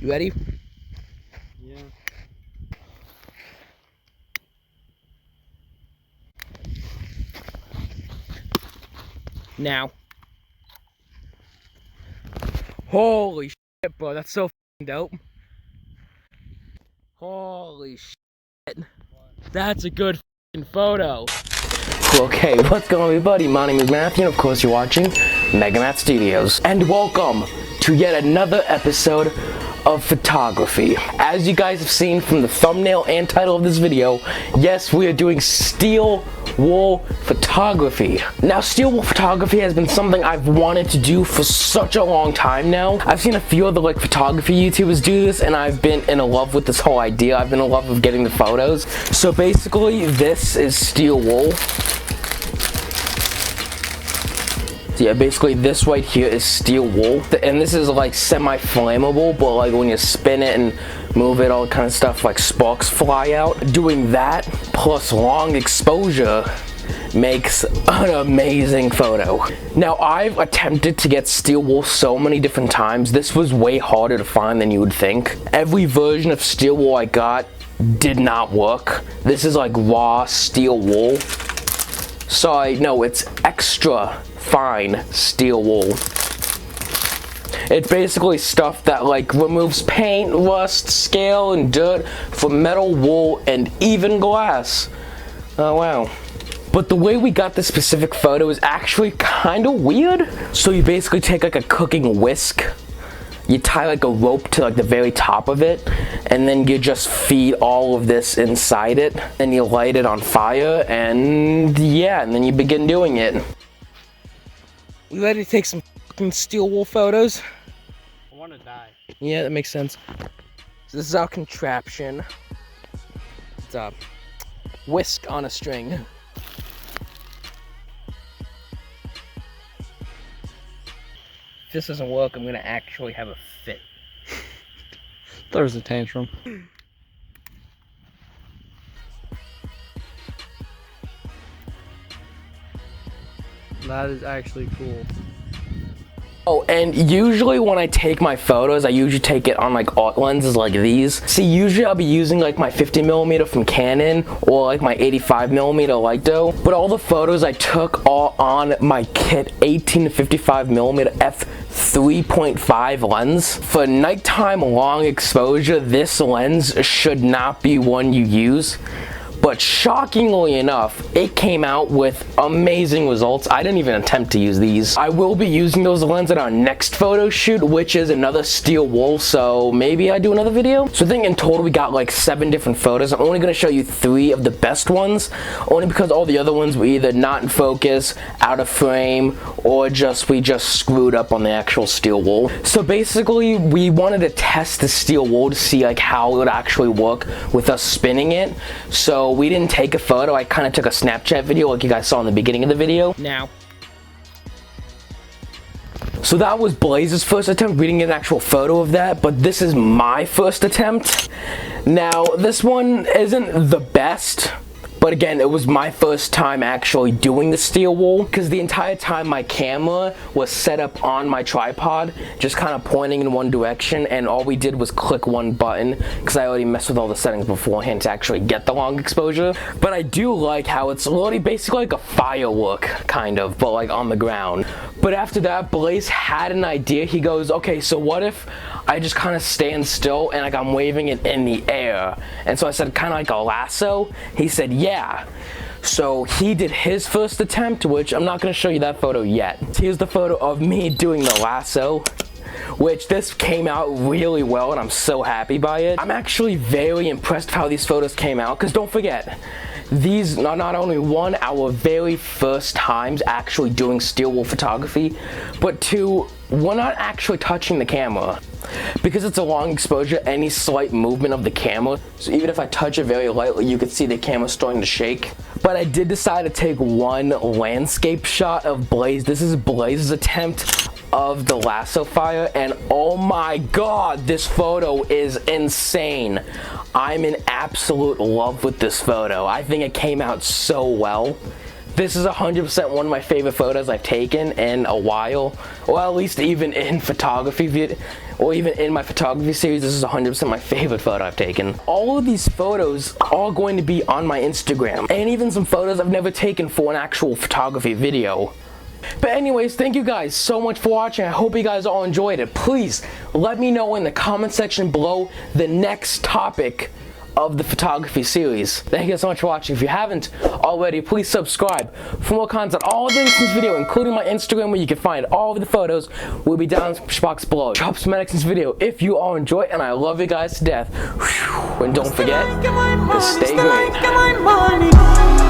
You ready? Yeah. Now. Holy shit, bro. That's so f***ing dope. Holy shit. That's a good f***ing photo. Okay, what's going on, everybody? My name is Matthew, and of course you're watching Megamat Studios. And welcome to yet another episode of photography. As you guys have seen from the thumbnail and title of this video, yes, we are doing steel wool photography. Now, steel wool photography has been something I've wanted to do for such a long time now. I've seen a few other photography YouTubers do this, and I've been in love with this whole idea. I've been in love with getting the photos. So basically, this is steel wool. So yeah, basically this right here is steel wool, and this is semi-flammable, but when you spin it and move it, all kind of stuff, sparks fly out. Doing that plus long exposure makes an amazing photo. Now, I've attempted to get steel wool so many different times. This was way harder to find than you would think. Every version of steel wool I got did not work. This is raw steel wool. Sorry, no, it's extra fine steel wool. It's basically stuff that removes paint, rust, scale, and dirt from metal, wool, and even glass. Oh wow. But the way we got this specific photo is actually kind of weird. So you basically take a cooking whisk, you tie a rope to the very top of it, and then you just feed all of this inside it, and you light it on fire, and yeah, and then you begin doing it. You ready to take some fucking steel wool photos? I want to die. Yeah, that makes sense. So this is our contraption. It's a whisk on a string. If this doesn't work, I'm gonna actually have a fit. There's a tantrum. That is actually cool. Oh, and usually when I take my photos, I usually take it on art lenses like these. See, usually I'll be using my 50mm from Canon or my 85mm Leica. But all the photos I took are on my kit 18 to 55mm f3.5 lens. For nighttime long exposure, this lens should not be one you use. But shockingly enough, it came out with amazing results. I didn't even attempt to use these. I will be using those lenses at our next photo shoot, which is another steel wool, so maybe I do another video. So I think in total we got 7 different photos. I'm only gonna show you 3 of the best ones, only because all the other ones were either not in focus, out of frame, or we just screwed up on the actual steel wool. So basically, we wanted to test the steel wool to see how it would actually work with us spinning it. So we didn't take a photo. I kind of took a Snapchat video like you guys saw in the beginning of the video. Now. So that was Blaze's first attempt. We didn't get an actual photo of that, but this is my first attempt. Now, this one isn't the best, but again, it was my first time actually doing the steel wool, because the entire time my camera was set up on my tripod, just kind of pointing in one direction, and all we did was click one button, because I already messed with all the settings beforehand to actually get the long exposure. But I do like how it's literally basically like a firework, kind of, but on the ground. But after that, Blaze had an idea. He goes, okay, so what if I just kind of stand still and I'm waving it in the air? And so I said, kind of like a lasso. He said, yeah. So he did his first attempt, which I'm not going to show you that photo yet. Here's the photo of me doing the lasso, which this came out really well, and I'm so happy by it. I'm actually very impressed with how these photos came out, because don't forget, these are not only our very first times actually doing steel wool photography, but 2, we're not actually touching the camera. Because it's a long exposure, any slight movement of the camera, so even if I touch it very lightly, you can see the camera starting to shake. But I did decide to take one landscape shot of Blaze. This is Blaze's attempt of the lasso fire, and oh my god, this photo is insane. I'm in absolute love with this photo. I think it came out so well. This is 100% one of my favorite photos I've taken in a while, or at least even in photography or even in my photography series. This is 100% my favorite photo I've taken. All of these photos are going to be on my Instagram, and even some photos I've never taken for an actual photography video. But anyways, thank you guys so much for watching. I hope you guys all enjoyed it. Please let me know in the comment section below the next topic of the photography series. Thank you so much for watching. If you haven't already, please subscribe for more content. All the links in this video, including my Instagram where you can find all of the photos, will be down in the description box below. Drop some likes in this video if you all enjoy it, and I love you guys to death. And don't forget to stay green.